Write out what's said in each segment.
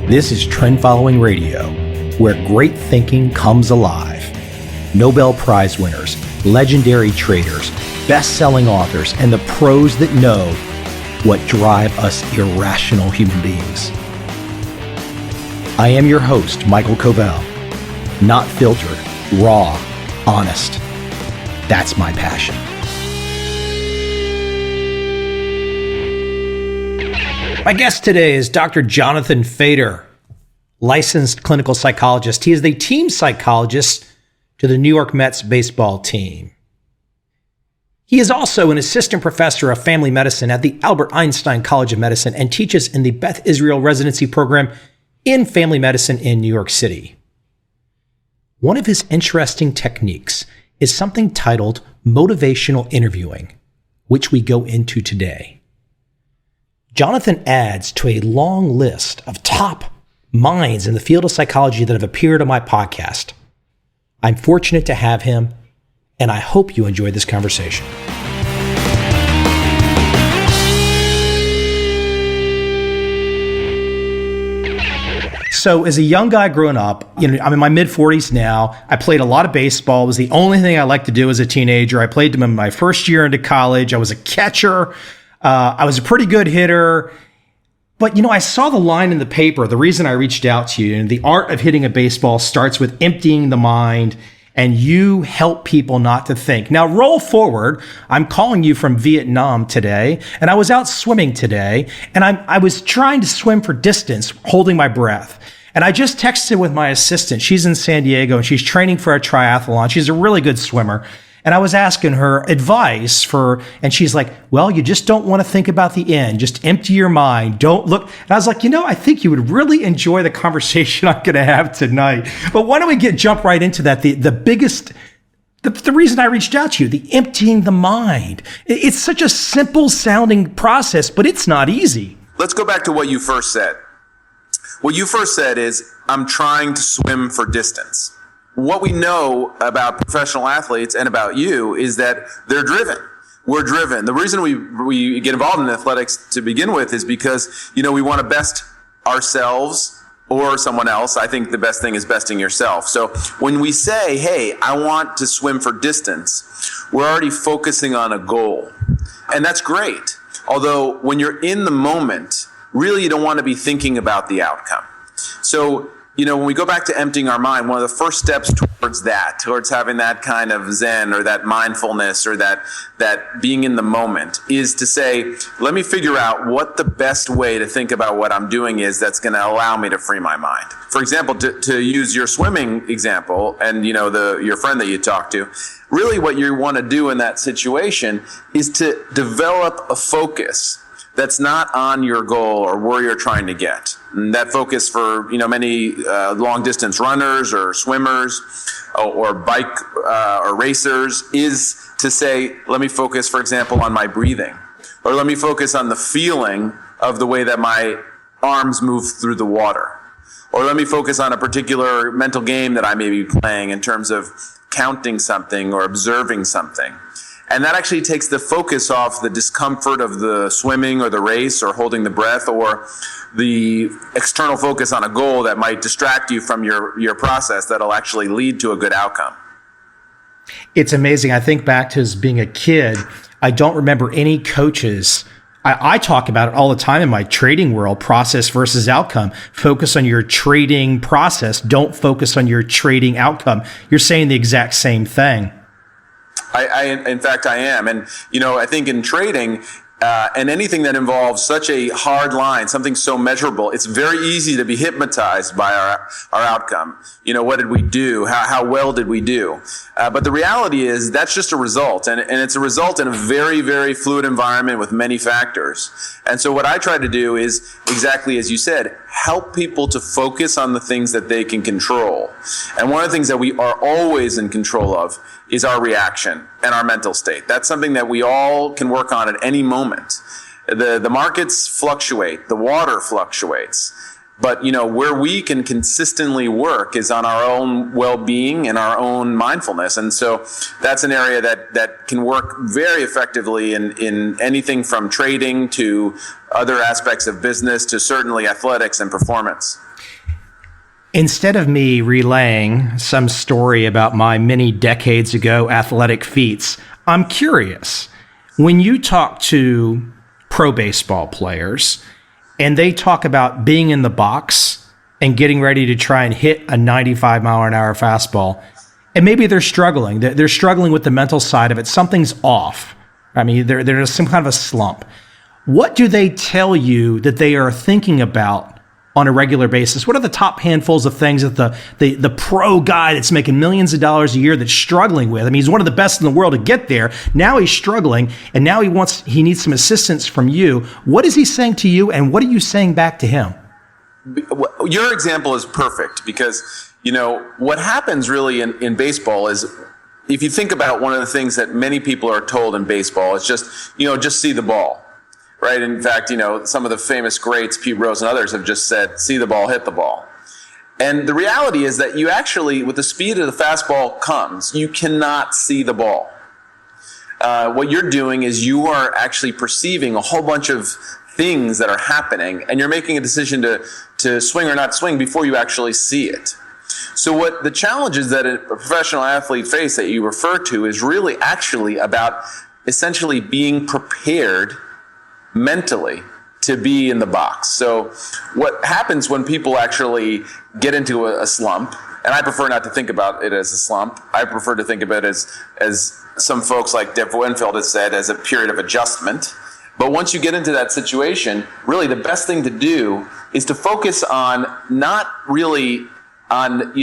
This is Trend Following Radio, where great thinking comes alive. Nobel Prize winners, legendary traders, best-selling authors, and the pros that know what drive us irrational human beings. I am your host, MICHAEL COVEL. Not filtered, raw, honest. That's my passion. My guest today is Dr. Jonathan Fader, licensed clinical psychologist. He is the team psychologist to the New York Mets baseball team. He is also an assistant professor of family medicine at the Albert Einstein College of Medicine and teaches in the Beth Israel residency program in family medicine in New York City. One of his interesting techniques is something titled motivational interviewing, which we go into today. Jonathan adds to a long list of top minds in the field of psychology that have appeared on my podcast. I'm fortunate to have him, and I hope you enjoy this conversation. So as a young guy growing up, I'm in my mid-40s now. I played a lot of baseball. It was the only thing I liked to do as a teenager. I played them in my first year into college. I was a catcher. I was a pretty good hitter. But, I saw the line in the paper, the reason I reached out to you, and the art of hitting a baseball starts with emptying the mind, and you help people not to think. Now, roll forward. I'm calling you from Vietnam today, and I was out swimming today, and I was trying to swim for distance, holding my breath. And I just texted with my assistant. She's in San Diego, and she's training for a triathlon. She's a really good swimmer. And I was asking her advice and she's like, well, you just don't want to think about the end. Just empty your mind. Don't look. And I was like, I think you would really enjoy the conversation I'm going to have tonight. But why don't we jump right into that? The reason I reached out to you, the emptying the mind. It's such a simple sounding process, but it's not easy. Let's go back to what you first said. What you first said is, I'm trying to swim for distance. What we know about professional athletes and about you is that they're driven. We're driven. The reason we get involved in athletics to begin with is because, we want to best ourselves or someone else. I think the best thing is besting yourself. So when we say, hey, I want to swim for distance, we're already focusing on a goal. And that's great. Although when you're in the moment, really you don't want to be thinking about the outcome. So when we go back to emptying our mind, one of the first steps towards having that kind of zen or that mindfulness or that being in the moment is to say, let me figure out what the best way to think about what I'm doing is that's going to allow me to free my mind. For example, to use your swimming example and, your friend that you talked to, really what you want to do in that situation is to develop a focus that's not on your goal or where you're trying to get. And that focus for many long distance runners or swimmers or bike or racers is to say, let me focus, for example, on my breathing, or let me focus on the feeling of the way that my arms move through the water, or let me focus on a particular mental game that I may be playing in terms of counting something or observing something. And that actually takes the focus off the discomfort of the swimming or the race or holding the breath or the external focus on a goal that might distract you from your process that'll actually lead to a good outcome. It's amazing. I think back to as being a kid, I don't remember any coaches. I talk about it all the time in my trading world, process versus outcome. Focus on your trading process. Don't focus on your trading outcome. You're saying the exact same thing. In fact, I am. And, I think in trading and anything that involves such a hard line, something so measurable, it's very easy to be hypnotized by our outcome. What did we do? How well did we do? But the reality is that's just a result. And it's a result in a very, very fluid environment with many factors. And so what I try to do is, exactly as you said, help people to focus on the things that they can control. And one of the things that we are always in control of is our reaction and our mental state. That's something that we all can work on at any moment. The markets fluctuate, the water fluctuates. But, where we can consistently work is on our own well-being and our own mindfulness. And so that's an area that can work very effectively in anything from trading to other aspects of business to certainly athletics and performance. Instead of me relaying some story about my many decades ago athletic feats, I'm curious. When you talk to pro baseball players and they talk about being in the box and getting ready to try and hit a 95 mile an hour fastball, and maybe they're struggling. They're struggling with the mental side of it. Something's off. I mean, there's some kind of a slump. What do they tell you that they are thinking about on a regular basis? What are the top handfuls of things that the pro guy that's making millions of dollars a year that's struggling with? I mean, he's one of the best in the world to get there. Now he's struggling, and now he needs some assistance from you. What is he saying to you, and what are you saying back to him? Your example is perfect because, what happens really in baseball is, if you think about one of the things that many people are told in baseball, it's just see the ball. Right. In fact, some of the famous greats, Pete Rose and others, have just said, see the ball, hit the ball. And the reality is that you actually, with the speed of the fastball comes, you cannot see the ball. What you're doing is you are actually perceiving a whole bunch of things that are happening, and you're making a decision to swing or not swing before you actually see it. So what the challenges that a professional athlete face that you refer to is really actually about essentially being prepared mentally to be in the box. So what happens when people actually get into a slump, and I prefer not to think about it as a slump, I prefer to think of it as some folks like Dick Winfield has said, as a period of adjustment. But once you get into that situation, really the best thing to do is to focus on not really on,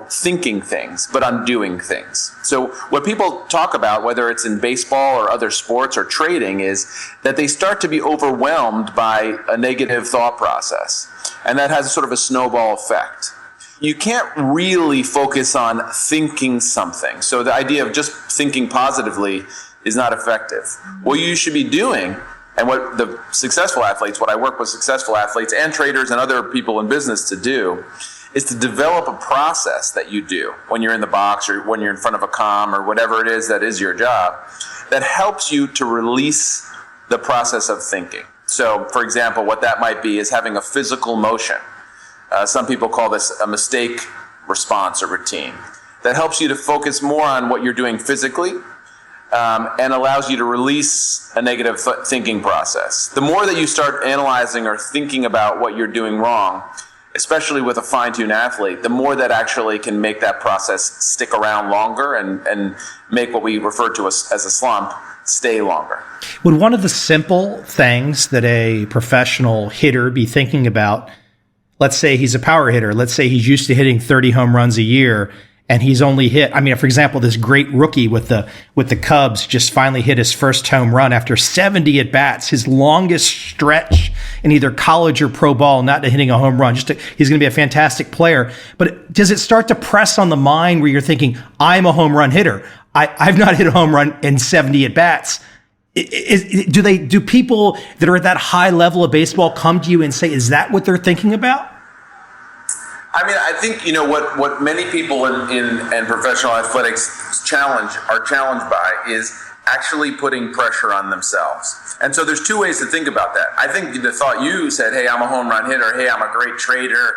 thinking things, but on doing things. So what people talk about, whether it's in baseball or other sports or trading, is that they start to be overwhelmed by a negative thought process. And that has sort of a snowball effect. You can't really focus on thinking something. So the idea of just thinking positively is not effective. What you should be doing, and what the successful athletes, what I work with successful athletes and traders and other people in business to do, is to develop a process that you do when you're in the box or when you're in front of a comm or whatever it is that is your job that helps you to release the process of thinking. So, for example, what that might be is having a physical motion. Some people call this a mistake response or routine. That helps you to focus more on what you're doing physically and allows you to release a negative thinking process. The more that you start analyzing or thinking about what you're doing wrong, especially with a fine-tuned athlete, the more that actually can make that process stick around longer and make what we refer to as a slump stay longer. Would one of the simple things that a professional hitter be thinking about, let's say he's a power hitter, let's say he's used to hitting 30 home runs a year, and he's only hit, for example, this great rookie with the Cubs just finally hit his first home run after 70 at-bats, his longest stretch in either college or pro ball, not hitting a home run. He's going to be a fantastic player. But does it start to press on the mind where you're thinking, I'm a home run hitter. I've not hit a home run in 70 at-bats. Do people that are at that high level of baseball come to you and say, is that what they're thinking about? I think, what many people in professional athletics are challenged by is actually putting pressure on themselves. And so there's two ways to think about that. I think the thought you said, hey, I'm a home run hitter, hey, I'm a great trader,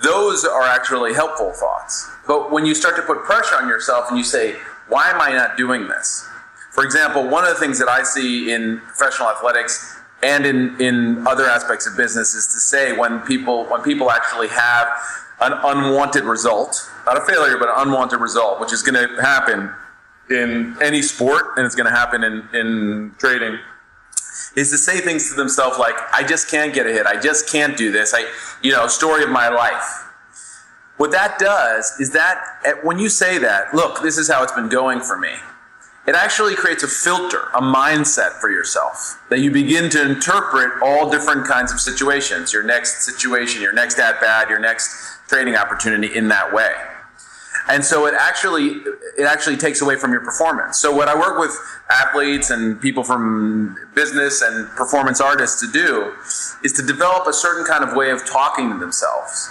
those are actually helpful thoughts. But when you start to put pressure on yourself and you say, why am I not doing this? For example, one of the things that I see in professional athletics and in other aspects of business is to say when people actually have an unwanted result, not a failure, but an unwanted result, which is going to happen in any sport and it's going to happen in trading, is to say things to themselves like, I just can't get a hit, I just can't do this, story of my life. What that does is that when you say that, look, this is how it's been going for me, it actually creates a filter, a mindset for yourself that you begin to interpret all different kinds of situations, your next situation, your next at-bat, your next trading opportunity in that way. And so it actually takes away from your performance. So what I work with athletes and people from business and performance artists to do is to develop a certain kind of way of talking to themselves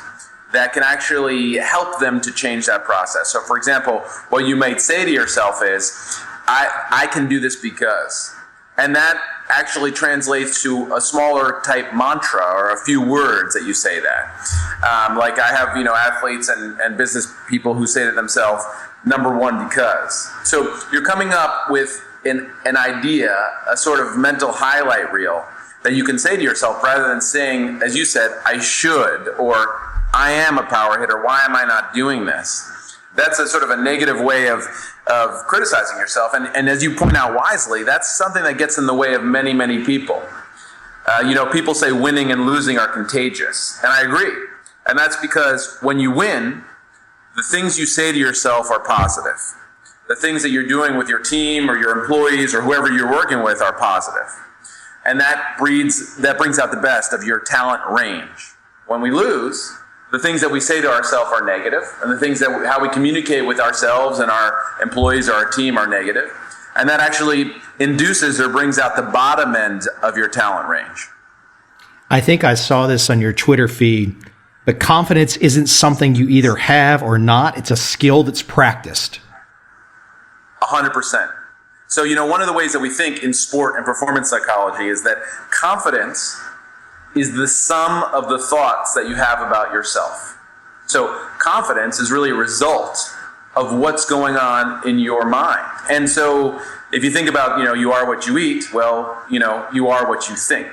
that can actually help them to change that process. So for example, what you might say to yourself is, I can do this because, and that actually translates to a smaller type mantra or a few words that you say that. Like I have, athletes and business people who say to themselves, number one, because. So you're coming up with an idea, a sort of mental highlight reel that you can say to yourself rather than saying, as you said, I should, or I am a power hitter. Why am I not doing this? That's a sort of a negative way of criticizing yourself. And as you point out wisely, that's something that gets in the way of many, many people. People say winning and losing are contagious. And I agree. And that's because when you win, the things you say to yourself are positive. The things that you're doing with your team or your employees or whoever you're working with are positive. And that brings out the best of your talent range. When we lose, the things that we say to ourselves are negative, and the things how we communicate with ourselves and our employees or our team are negative. And that actually induces or brings out the bottom end of your talent range. I think I saw this on your Twitter feed, but confidence isn't something you either have or not. It's a skill that's practiced. 100%. So, one of the ways that we think in sport and performance psychology is that confidence is the sum of the thoughts that you have about yourself. So confidence is really a result of what's going on in your mind. And so if you think about, you are what you eat, well, you are what you think.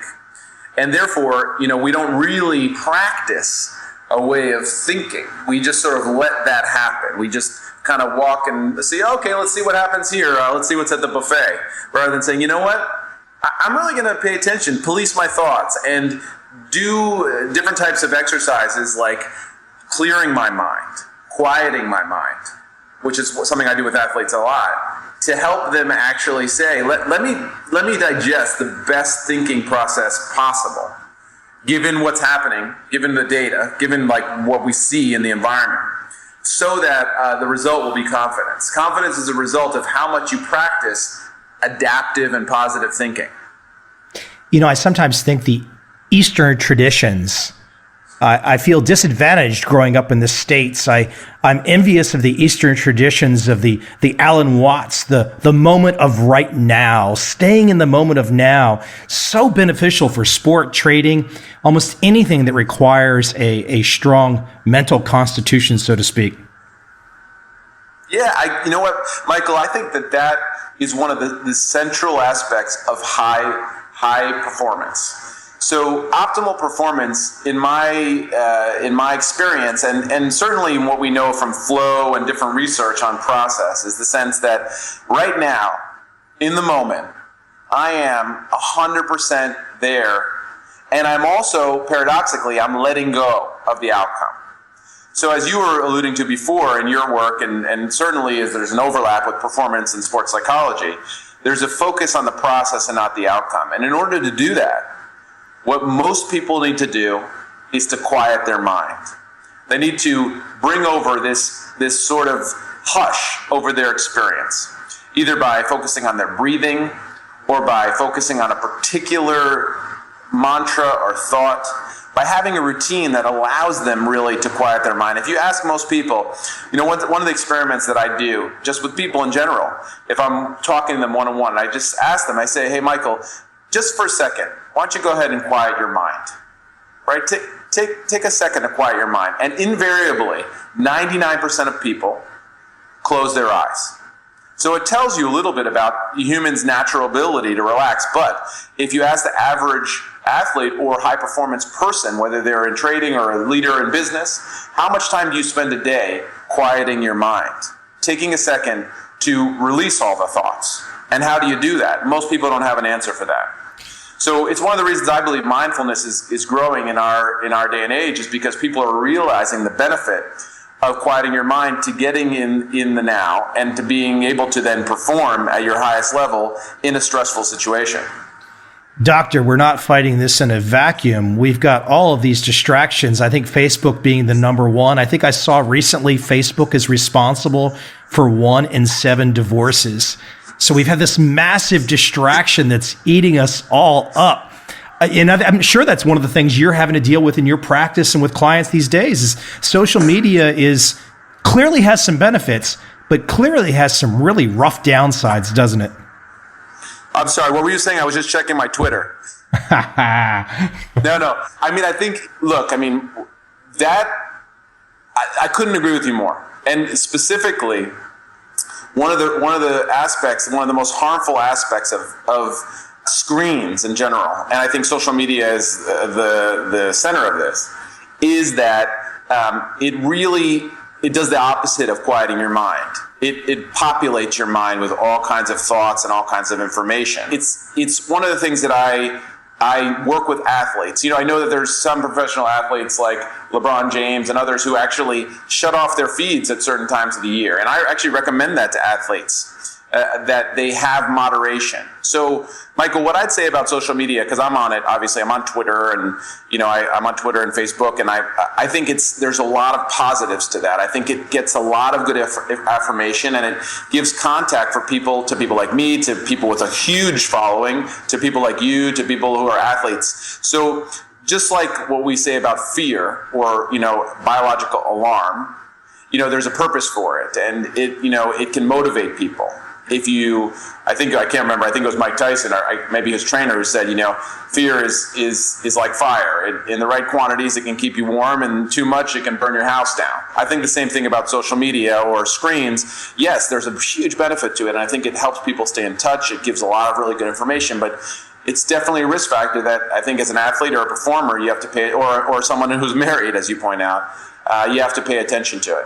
And therefore, we don't really practice a way of thinking. We just sort of let that happen. We just kind of walk and see, okay, let's see what happens here. Let's see what's at the buffet. Rather than saying, you know what? I'm really going to pay attention, police my thoughts, and do different types of exercises like clearing my mind, quieting my mind, which is something I do with athletes a lot, to help them actually say, let me digest the best thinking process possible, given what's happening, given the data, given like what we see in the environment, so that the result will be confidence. Confidence is a result of how much you practice adaptive and positive thinking. I sometimes think the Eastern traditions, I feel disadvantaged growing up in the States. I'm envious of the Eastern traditions of the Alan Watts, the moment of right now, staying in the moment of now, so beneficial for sport, trading, almost anything that requires a strong mental constitution, so to speak. Yeah, you know what, Michael, I think that is one of the central aspects of high performance. So optimal performance, in my experience, and certainly in what we know from flow and different research on process, is the sense that right now, in the moment, I am 100% there, and I'm also, paradoxically, I'm letting go of the outcome. So as you were alluding to before in your work, and certainly as there's an overlap with performance and sports psychology, there's a focus on the process and not the outcome. And in order to do that, what most people need to do is to quiet their mind. They need to bring over this sort of hush over their experience, either by focusing on their breathing or by focusing on a particular mantra or thought, by having a routine that allows them really to quiet their mind. If you ask most people, one of the experiments that I do, just with people in general, if I'm talking to them one-on-one, I just ask them, I say, hey, Michael, just for a second, why don't you go ahead and quiet your mind, right? Take a second to quiet your mind. And invariably, 99% of people close their eyes. So it tells you a little bit about the human's natural ability to relax. But if you ask the average athlete or high-performance person, whether they're in trading or a leader in business, how much time do you spend a day quieting your mind, taking a second to release all the thoughts? And how do you do that? Most people don't have an answer for that. So it's one of the reasons I believe mindfulness is growing in our day and age, is because people are realizing the benefit of quieting your mind to getting in the now and to being able to then perform at your highest level in a stressful situation. Doctor, we're not fighting this in a vacuum. We've got all of these distractions. I think Facebook being the number one. I think I saw recently Facebook is responsible for 1 in 7 divorces. So we've had this massive distraction that's eating us all up. And I'm sure that's one of the things you're having to deal with in your practice and with clients these days. Is social media clearly has some benefits, but clearly has some really rough downsides, doesn't it? I'm sorry, what were you saying? I was just checking my Twitter. No. that I couldn't agree with you more. And specifically, one of the aspects, one of the most harmful aspects of screens in general, and I think social media is the center of this, is that it does the opposite of quieting your mind. It populates your mind with all kinds of thoughts and all kinds of information. It's one of the things that I work with athletes. I know that there's some professional athletes like LeBron James and others who actually shut off their feeds at certain times of the year. And I actually recommend that to athletes, that they have moderation. So, Michael, what I'd say about social media, because I'm on it, obviously I'm on Twitter, and I'm on Twitter and Facebook, and I think there's a lot of positives to that. I think it gets a lot of good affirmation, and it gives contact for people, to people like me, to people with a huge following, to people like you, to people who are athletes. So just like what we say about fear or biological alarm, there's a purpose for it, and it can motivate people. I can't remember, I think it was Mike Tyson, or maybe his trainer, who said, fear is like fire. In the right quantities, it can keep you warm, and too much, it can burn your house down. I think the same thing about social media or screens. Yes, there's a huge benefit to it, and I think it helps people stay in touch. It gives a lot of really good information, but it's definitely a risk factor that I think as an athlete or a performer, you have to pay, or someone who's married, as you point out, you have to pay attention to it.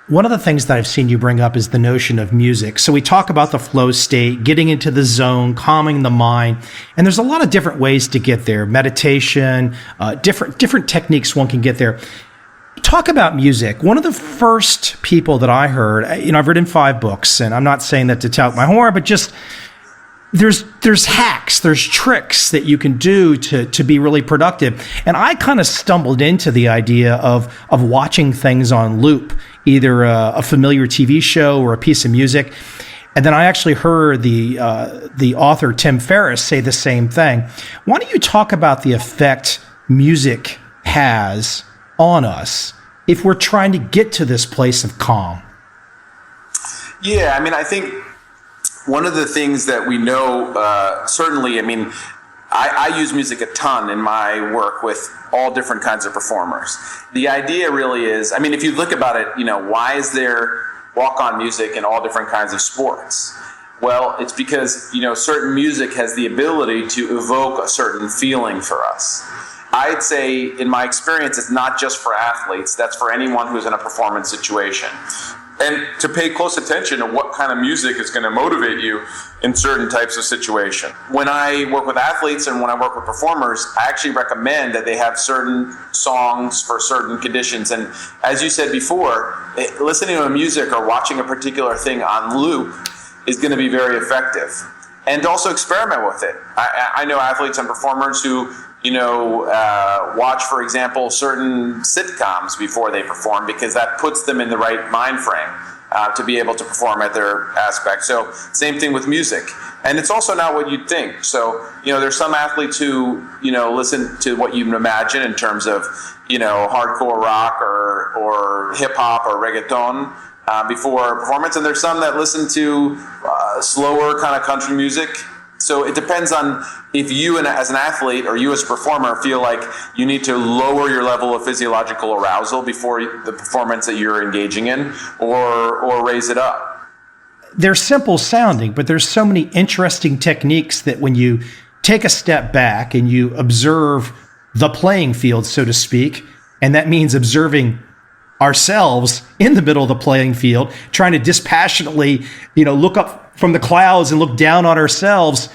One of the things that I've seen you bring up is the notion of music. So we talk about the flow state, getting into the zone, calming the mind, and there's a lot of different ways to get there. Meditation, different techniques one can get there. Talk about music. One of the first people that I heard, I've written 5 books, and I'm not saying that to tout my horn, but just there's hacks, there's tricks that you can do to be really productive. And I kind of stumbled into the idea of watching things on loop, either a familiar TV show or a piece of music. And then I actually heard the author Tim Ferriss say the same thing. Why don't you talk about the effect music has on us if we're trying to get to this place of calm? Yeah, I think one of the things that we know, certainly, I use music a ton in my work with all different kinds of performers. The idea really is, if you look about it, why is there walk-on music in all different kinds of sports? Well, it's because, certain music has the ability to evoke a certain feeling for us. I'd say, in my experience, it's not just for athletes. That's for anyone who's in a performance situation. And to pay close attention to what kind of music is going to motivate you in certain types of situation. When I work with athletes and when I work with performers, I actually recommend that they have certain songs for certain conditions. And as you said before, listening to music or watching a particular thing on loop is going to be very effective. And also experiment with it. I know athletes and performers who watch, for example, certain sitcoms before they perform, because that puts them in the right mind frame to be able to perform at their aspect. So same thing with music. And it's also not what you'd think. So, there's some athletes who, listen to what you'd imagine in terms of, hardcore rock or hip hop or reggaeton before a performance. And there's some that listen to slower kind of country music. So it depends on if you as an athlete or you as a performer feel like you need to lower your level of physiological arousal before the performance that you're engaging in, or raise it up. They're simple sounding, but there's so many interesting techniques that when you take a step back and you observe the playing field, so to speak, and that means observing ourselves in the middle of the playing field, trying to dispassionately, look up from the clouds and look down on ourselves.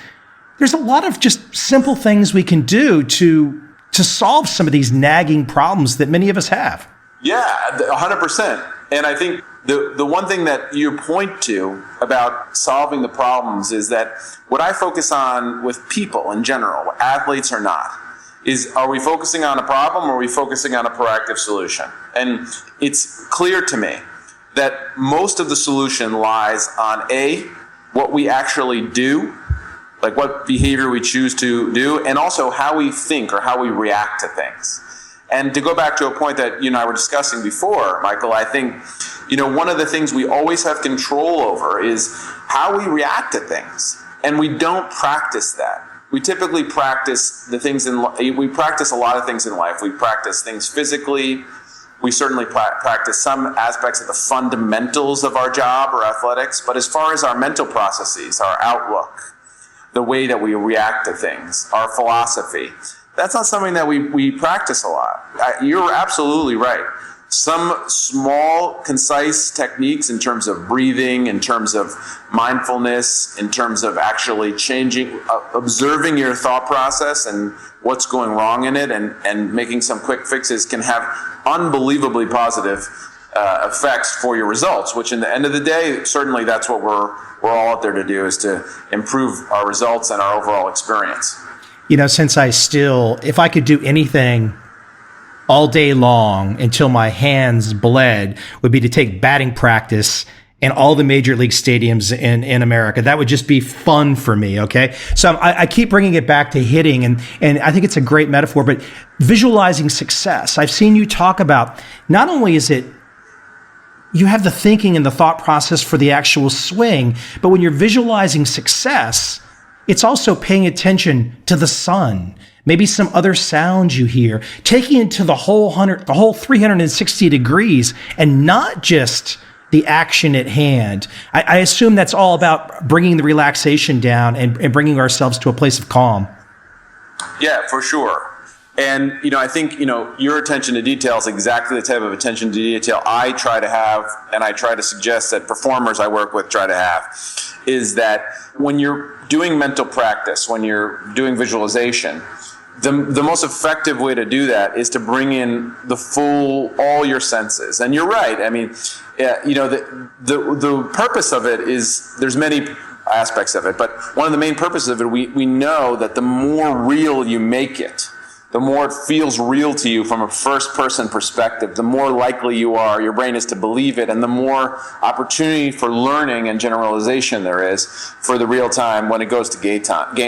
There's a lot of just simple things we can do to solve some of these nagging problems that many of us have. Yeah, 100%. And I think the one thing that you point to about solving the problems is that what I focus on with people in general, athletes or not, is, are we focusing on a problem or are we focusing on a proactive solution? And it's clear to me that most of the solution lies on what we actually do, like what behavior we choose to do, and also how we think or how we react to things. And to go back to a point that you and I were discussing before, Michael, I think one of the things we always have control over is how we react to things. And we don't practice that. we typically practice we practice a lot of things in life. We practice things physically. We certainly practice some aspects of the fundamentals of our job or athletics. But as far as our mental processes, our outlook, the way that we react to things, our philosophy, that's not something that we practice a lot. You're absolutely right. Some small, concise techniques in terms of breathing, in terms of mindfulness, in terms of actually observing your thought process and what's going wrong in it, and making some quick fixes can have unbelievably positive effects for your results, which in the end of the day, certainly that's what we're all out there to do, is to improve our results and our overall experience. Since if I could do anything all day long until my hands bled, would be to take batting practice in all the major league stadiums in America. That would just be fun for me, okay? So I keep bringing it back to hitting, and I think it's a great metaphor, but visualizing success. I've seen you talk about, not only is it you have the thinking and the thought process for the actual swing, but when you're visualizing success, it's also paying attention to the sun, maybe some other sounds you hear, taking it to the whole 360 degrees, and not just the action at hand. I assume that's all about bringing the relaxation down and bringing ourselves to a place of calm. Yeah, for sure. And, I think, your attention to detail is exactly the type of attention to detail I try to have, and I try to suggest that performers I work with try to have, is that when you're doing mental practice, when you're doing visualization, the most effective way to do that is to bring in all your senses. And you're right. I mean, the purpose of it is, there's many aspects of it, but one of the main purposes of it, we know that the more real you make it, the more it feels real to you from a first-person perspective, the more likely your brain is to believe it, and the more opportunity for learning and generalization there is for the real time when it goes to game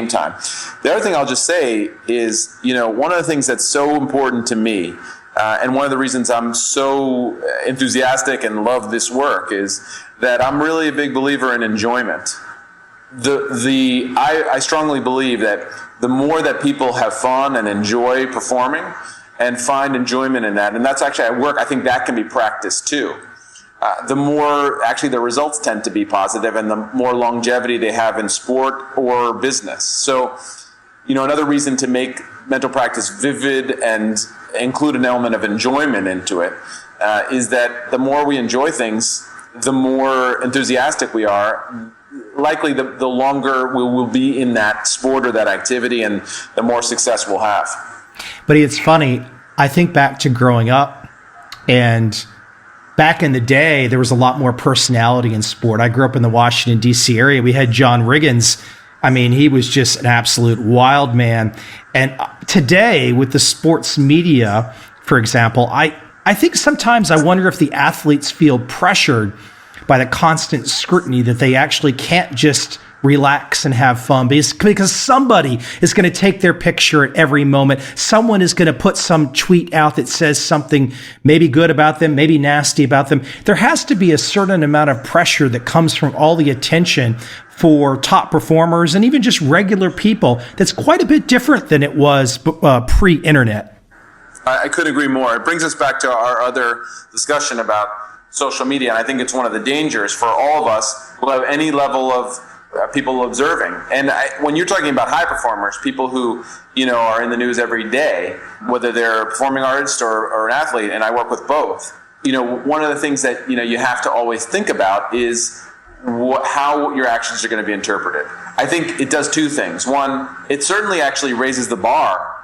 time. The other thing I'll just say is, one of the things that's so important to me, and one of the reasons I'm so enthusiastic and love this work, is that I'm really a big believer in enjoyment. I strongly believe that the more that people have fun and enjoy performing and find enjoyment in that, and that's actually at work, I think that can be practiced too. The more actually the results tend to be positive, and the more longevity they have in sport or business. So, another reason to make mental practice vivid and include an element of enjoyment into it is that the more we enjoy things, the more enthusiastic we are. Likely the longer we will be in that sport or that activity, and the more success we'll have. But it's funny, I think back to growing up, and back in the day, there was a lot more personality in sport. I grew up in the Washington, D.C. area. We had John Riggins. I mean, he was just an absolute wild man. And today, with the sports media, for example, I think sometimes I wonder if the athletes feel pressured by the constant scrutiny that they actually can't just relax and have fun, because somebody is going to take their picture at every moment. Someone is going to put some tweet out that says something maybe good about them, maybe nasty about them. There has to be a certain amount of pressure that comes from all the attention for top performers and even just regular people that's quite a bit different than it was pre-internet. I couldn't agree more. It brings us back to our other discussion about social media, and I think it's one of the dangers for all of us who have any level of people observing. And when you're talking about high performers, people who are in the news every day, whether they're a performing artist or an athlete, and I work with both, one of the things that you have to always think about is how your actions are going to be interpreted. I think it does two things. One, it certainly actually raises the bar,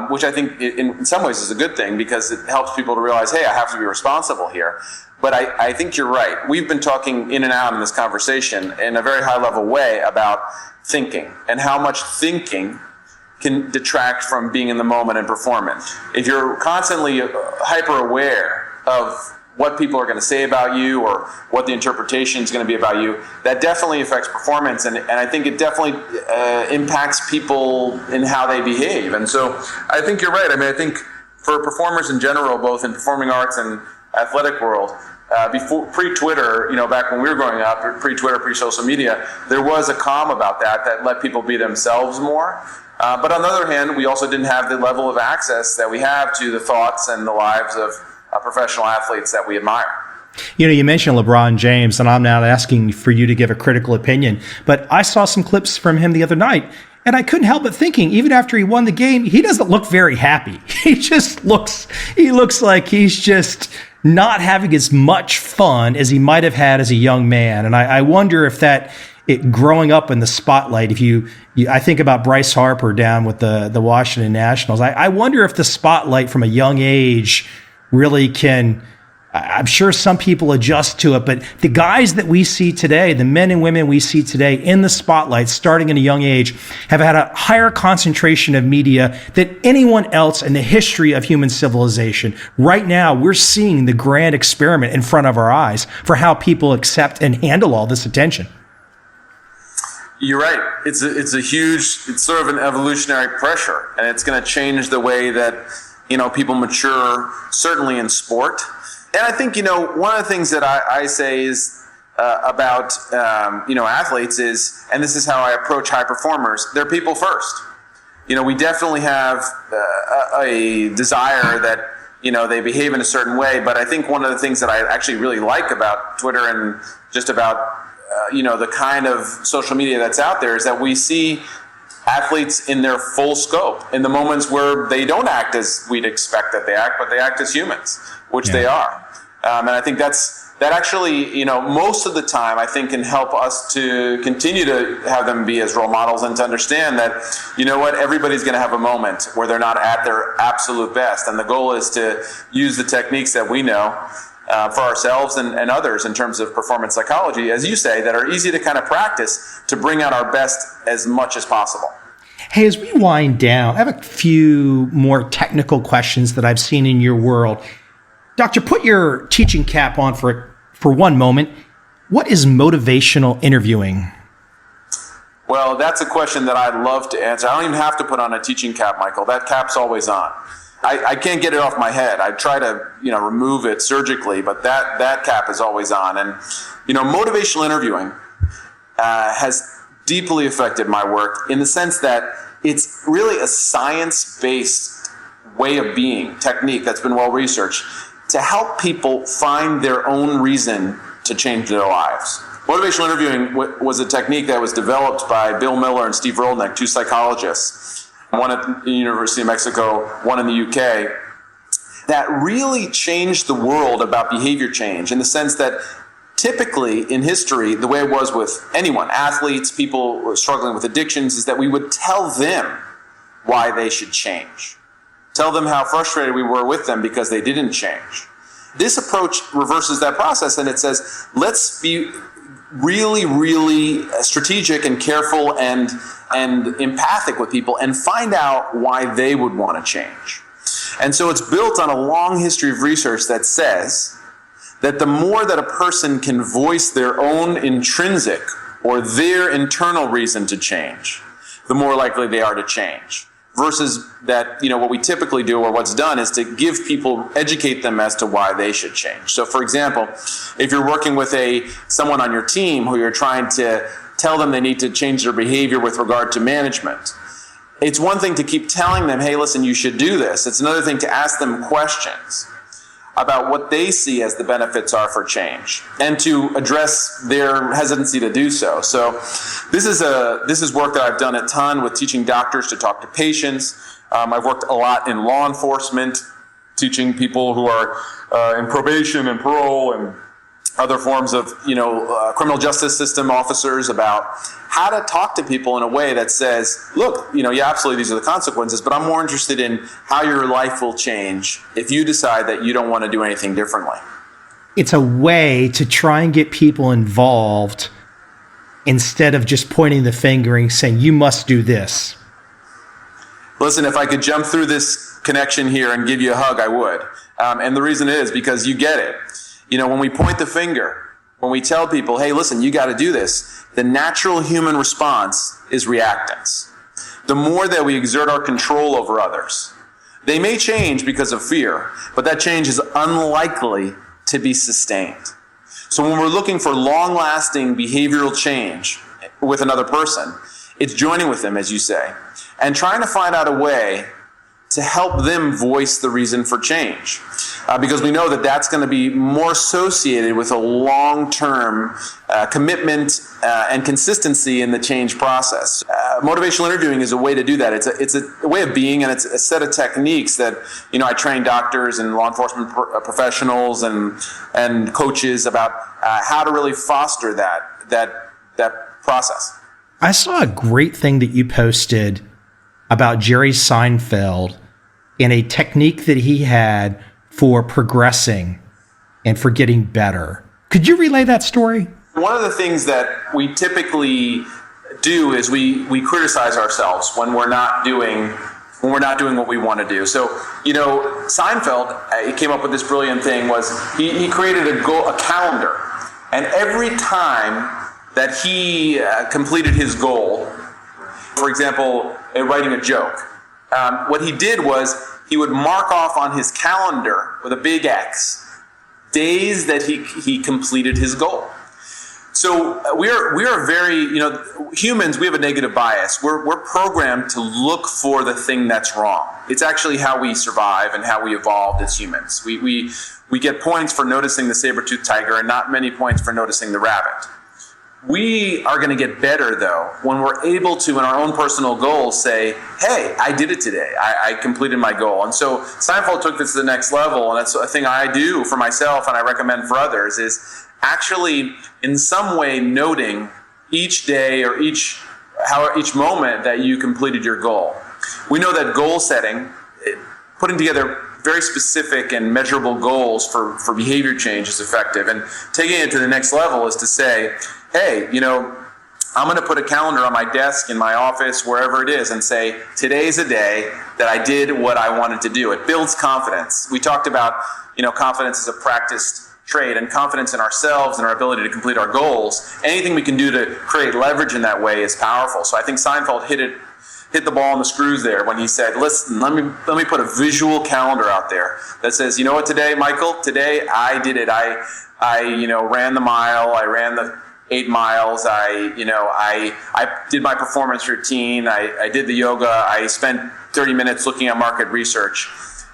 which I think in some ways is a good thing, because it helps people to realize, hey, I have to be responsible here. But I think you're right. We've been talking in and out in this conversation in a very high-level way about thinking and how much thinking can detract from being in the moment and performing. If you're constantly hyper-aware of what people are going to say about you or what the interpretation is going to be about you, that definitely affects performance. And I think it definitely impacts people in how they behave. And so I think you're right. I mean, I think for performers in general, both in performing arts and athletic world, before pre-Twitter, back when we were growing up, pre-Twitter, pre-social media, there was a calm about that let people be themselves more. But on the other hand, we also didn't have the level of access that we have to the thoughts and the lives of professional athletes that we admire. You mentioned LeBron James, and I'm not asking for you to give a critical opinion, but I saw some clips from him the other night, and I couldn't help but thinking, even after he won the game, he doesn't look very happy. He looks like he's just not having as much fun as he might have had as a young man. And I wonder if growing up in the spotlight, I think about Bryce Harper down with the Washington Nationals. I wonder if the spotlight from a young age really can, I'm sure some people adjust to it, but the guys that we see today, the men and women we see today in the spotlight, starting at a young age, have had a higher concentration of media than anyone else in the history of human civilization. Right now, we're seeing the grand experiment in front of our eyes for how people accept and handle all this attention. You're right. It's sort of an evolutionary pressure, and it's going to change the way that, people mature, certainly in sport. And I think, one of the things that I say is about, athletes is, and this is how I approach high performers, they're people first. We definitely have a desire that, they behave in a certain way. But I think one of the things that I actually really like about Twitter and just about, the kind of social media that's out there is that we see athletes in their full scope, in the moments where they don't act as we'd expect that they act, but they act as humans, which they are. And I think that actually, most of the time, I think can help us to continue to have them be as role models and to understand that, everybody's going to have a moment where they're not at their absolute best. And the goal is to use the techniques that we know for ourselves and others in terms of performance psychology, as you say, that are easy to kind of practice to bring out our best as much as possible. Hey, as we wind down, I have a few more technical questions that I've seen in your world. Doctor, put your teaching cap on for one moment. What is motivational interviewing? Well, that's a question that I'd love to answer. I don't even have to put on a teaching cap, Michael. That cap's always on. I can't get it off my head. I try to, remove it surgically, but that cap is always on. And, motivational interviewing has deeply affected my work in the sense that it's really a science-based way of being, technique that's been well researched to help people find their own reason to change their lives. Motivational interviewing was a technique that was developed by Bill Miller and Steve Rolnick, two psychologists, one at the University of Mexico, one in the UK, that really changed the world about behavior change in the sense that typically in history, the way it was with anyone, athletes, people struggling with addictions, is that we would tell them why they should change. Tell them how frustrated we were with them because they didn't change. This approach reverses that process and it says, let's be really, really strategic and careful and empathic with people and find out why they would want to change. And so it's built on a long history of research that says that the more that a person can voice their own intrinsic or their internal reason to change, the more likely they are to change. Versus that, what we typically do or what's done is to give people, educate them as to why they should change. So for example, if you're working with someone on your team who you're trying to tell them they need to change their behavior with regard to management, it's one thing to keep telling them, hey, listen, you should do this. It's another thing to ask them questions about what they see as the benefits are for change and to address their hesitancy to do so. So this is work that I've done a ton with teaching doctors to talk to patients. I've worked a lot in law enforcement, teaching people who are in probation and parole and other forms of criminal justice system officers about how to talk to people in a way that says, look, yeah, absolutely, these are the consequences, but I'm more interested in how your life will change if you decide that you don't want to do anything differently. It's a way to try and get people involved instead of just pointing the finger and saying, you must do this. Listen, if I could jump through this connection here and give you a hug, I would. And the reason is because you get it. When we point the finger, when we tell people, hey, listen, you got to do this, the natural human response is reactance. The more that we exert our control over others, they may change because of fear, but that change is unlikely to be sustained. So when we're looking for long-lasting behavioral change with another person, it's joining with them, as you say, and trying to find out a way to help them voice the reason for change. Because we know that that's going to be more associated with a long-term commitment and consistency in the change process. Motivational interviewing is a way to do that. It's a way of being, and it's a set of techniques that, I train doctors and law enforcement professionals and coaches about how to really foster that process. I saw a great thing that you posted about Jerry Seinfeld and a technique that he had for progressing and for getting better. Could you relay that story? One of the things that we typically do is we criticize ourselves when we're not doing what we want to do. So, Seinfeld, he came up with this brilliant thing was he created a calendar, and every time that he completed his goal, for example, writing a joke, what he did was he would mark off on his calendar with a big X days that he completed his goal. So we are very, humans, we have a negative bias. We're programmed to look for the thing that's wrong. It's actually how we survive and how we evolved as humans. We get points for noticing the saber-toothed tiger and not many points for noticing the rabbit. We are going to get better, though, when we're able to, in our own personal goals, say, hey, I did it today. I completed my goal. And so Seinfeld took this to the next level, and that's a thing I do for myself and I recommend for others, is actually in some way noting each day or each moment that you completed your goal. We know that goal setting, putting together very specific and measurable goals for behavior change is effective. And taking it to the next level is to say, hey, I'm going to put a calendar on my desk, in my office, wherever it is, and say, today's a day that I did what I wanted to do. It builds confidence. We talked about, confidence is a practiced trait, and confidence in ourselves and our ability to complete our goals. Anything we can do to create leverage in that way is powerful. So I think Seinfeld hit the ball on the screws there when he said, listen, let me put a visual calendar out there that says, you know what, today, Michael, today I did it. I ran the mile, I ran the 8 miles, I did my performance routine, I did the yoga, I spent 30 minutes looking at market research.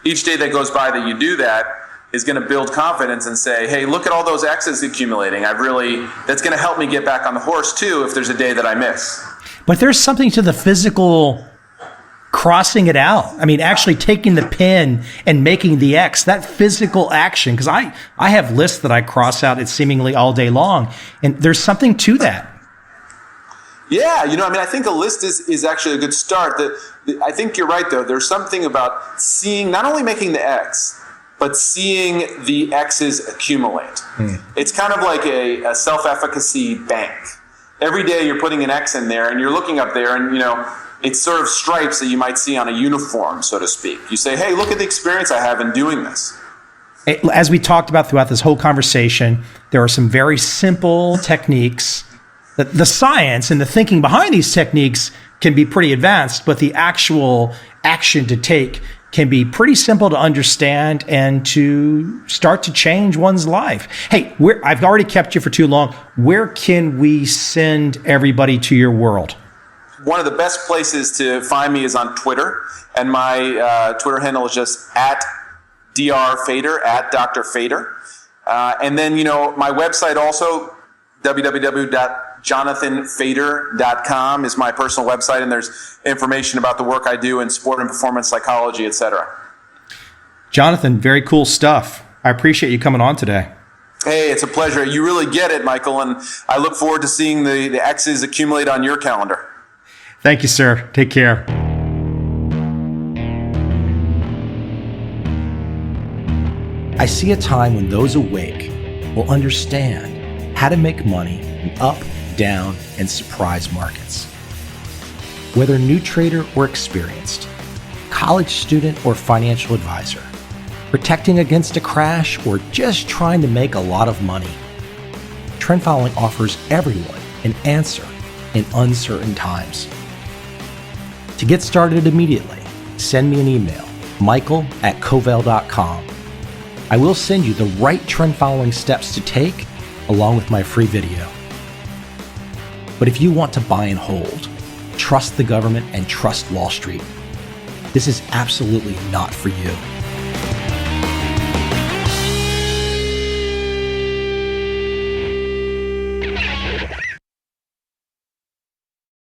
Each day that goes by that you do that is going to build confidence and say, hey, look at all those X's accumulating. That's going to help me get back on the horse too if there's a day that I miss. But there's something to the physical crossing it out. I mean, actually taking the pen and making the X, that physical action, because I have lists that I cross out it seemingly all day long, and there's something to that. Yeah, I think a list is actually a good start. I think you're right, though. There's something about seeing, not only making the X, but seeing the X's accumulate. It's kind of like a self-efficacy bank. Every day you're putting an X in there and you're looking up there and, it's sort of stripes that you might see on a uniform, so to speak. You say, hey, look at the experience I have in doing this. As we talked about throughout this whole conversation, there are some very simple techniques. The science and the thinking behind these techniques can be pretty advanced, but the actual action to take can be pretty simple to understand and to start to change one's life. Hey, I've already kept you for too long. Where can we send everybody to your world? One of the best places to find me is on Twitter, and my Twitter handle is just @drfader, @drfader. And then, my website also, www.jonathanfader.com is my personal website, and there's information about the work I do in sport and performance psychology, etc. Jonathan, very cool stuff. I appreciate you coming on today. Hey, it's a pleasure. You really get it, Michael, and I look forward to seeing the X's accumulate on your calendar. Thank you, sir. Take care. I see a time when those awake will understand how to make money in up, down, and surprise markets. Whether new trader or experienced, college student or financial advisor, protecting against a crash or just trying to make a lot of money, trend following offers everyone an answer in uncertain times. To get started immediately, send me an email, michael@covel.com. I will send you the right trend following steps to take along with my free video. But if you want to buy and hold, trust the government and trust Wall Street, this is absolutely not for you.